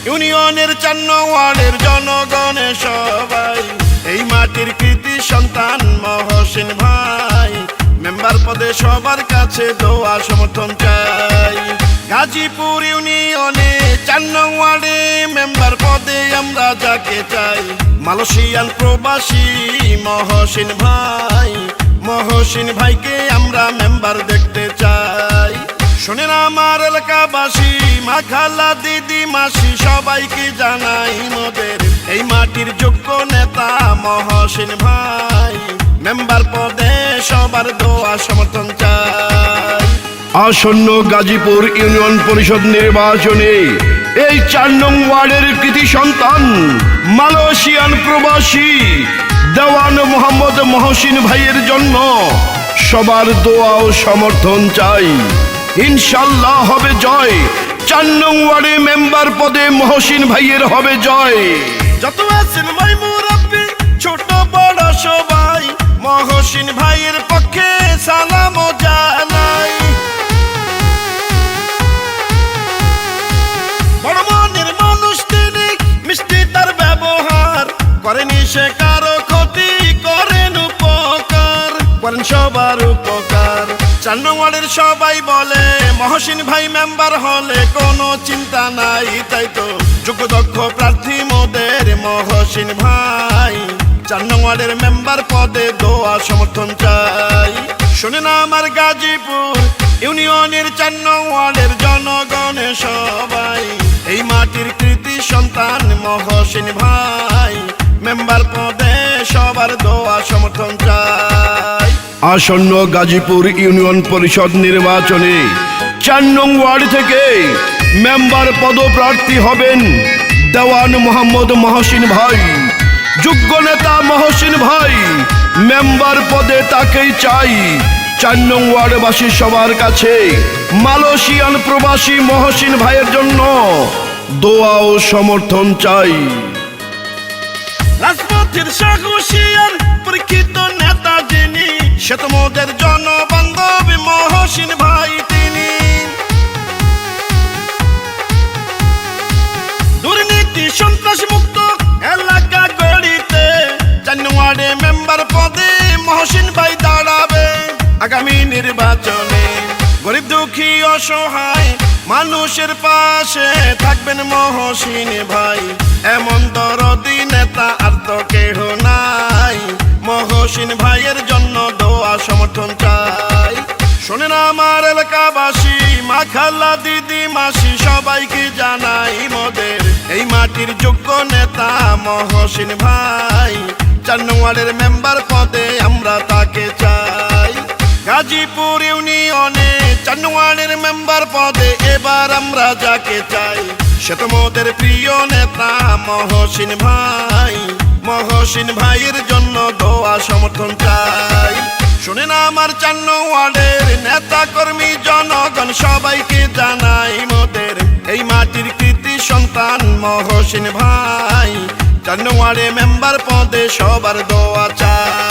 ইউনিয়নের 4 নং ওয়ার্ডের জনগণের সবাই এই মাটির কৃতি সন্তান মহসিন ভাই মেম্বার পদে সবার কাছে দোয়া সমর্থন চাই। গাজীপুর ইউনিয়নে 4 নং ওয়ার্ডে মেম্বার পদে আমরা যাকে চাই মালয়েশিয়ান প্রবাসী মহসিন ভাই। মহসিন ভাইকে আমরা মেম্বার দেখতে চাই। শোনেন আমার এলাকাবাসী, মা খালা দিদি মাসি সবাইকে জানাই মোদের এই মাটির যোগ্য নেতা মহসিন ভাই মেম্বার পদে সবার দোয়া সমর্থন চাই। আসন্ন গাজীপুর ইউনিয়ন পরিষদ নির্বাচনে এই 4 নং ওয়ার্ডের কৃতি সন্তান মালয়েশিয়ান প্রবাসী দেওয়ান মোহাম্মদ মহসিন ভাইয়ের জন্য সবার দোয়া ও সমর্থন চাই। ইনশাল্লাহ হবে জয়। 4 নং ওয়ার্ডে মেম্বার পদে মহসিন ভাইয়ের হবে জয়। যত আছেন ভাই মুরব্বি ছোট বড় সবাই মহসিন ভাইয়ের পক্ষে সালাম জানাই। বড় মনের মানুষ তিনি, মিষ্টি তার ব্যবহার, করেনি সে কারো ক্ষতি, করেন উপকার, করেন সবার উপকার। 4 নং ওয়ার্ডের সবাই বলে মহসিন ভাই মেম্বার হলে কোনো চিন্তা নাই, তাই তো যোগ্য দক্ষ প্রার্থী মোদের মহসিন ভাই 4 নং ওয়ার্ডের মেম্বার পদে দোয়া সমর্থন চাই। শোনেন আমার গাজীপুর ইউনিয়নের 4 নং ওয়ার্ডের জনগণের সবাই এই মাটির কৃতি সন্তান মহসিন ভাই মেম্বার পদে সবার দোয়া সমর্থন চাই। আসন্ন গাজীপুর ইউনিয়ন পরিষদ নির্বাচনে 4 নং ওয়ার্ড থেকে মেম্বার পদপ্রার্থী হবেন দেওয়ান মোহাম্মদ মহসিন ভাই। যোগ্য নেতা মহসিন ভাই মেম্বার পদে তাকেই চাই। 4 নং ওয়ার্ডবাসী সবার কাছে মালয়েশিয়ান প্রবাসী মহসিন ভাইয়ের জন্য দোয়া ও সমর্থন চাই। রাজপথের সাহসিয়ান পরীক্ষিত নেতা যিনি, সে তো মোদের জনবান্ধব মহসিন ভাই তিনি। দুর্নীতি সন্ত্রাস মুক্ত এলাকা গড়িতে 4 নং ওয়ার্ডে মেম্বার পদে মহসিন ভাই দাঁড়াবে আগামী নির্বাচনে। গরিব দুঃখী অসহায় মানুষের পাশে থাকবেন মহসিন ভাই, এমন দরদি নেতা আর তো কেহ নাই। মহসিন ভাইয়ের জন্য দোয়া সমর্থন চাই। শোনেন আমার এলাকাবাসী, মা খালা দিদি মাসি সবাইকে জানাই মোদের এই মাটির যোগ্য নেতা মহসিন ভাই 4 নং ওয়ার্ডের মেম্বার পদে আমরা তাকে চাই। গাজীপুর ইউনিয়নে 4 নং ওয়ার্ডের মেম্বার পদে এবার আমরা যাকে চাই সে তো মোদের প্রিয় নেতা মহসিন ভাই। মহসিন ভাইয়ের জন্য দোয়া সমর্থন চাই। শোনেন আমার 4 নং ওয়ার্ডের নেতা কর্মী জনগণ সবাইকে জানাই মোদের এই মাটির কৃতি সন্তান মহসিন ভাই 4 নং ওয়ার্ডে মেম্বার পদে সবার দোয়া চাই।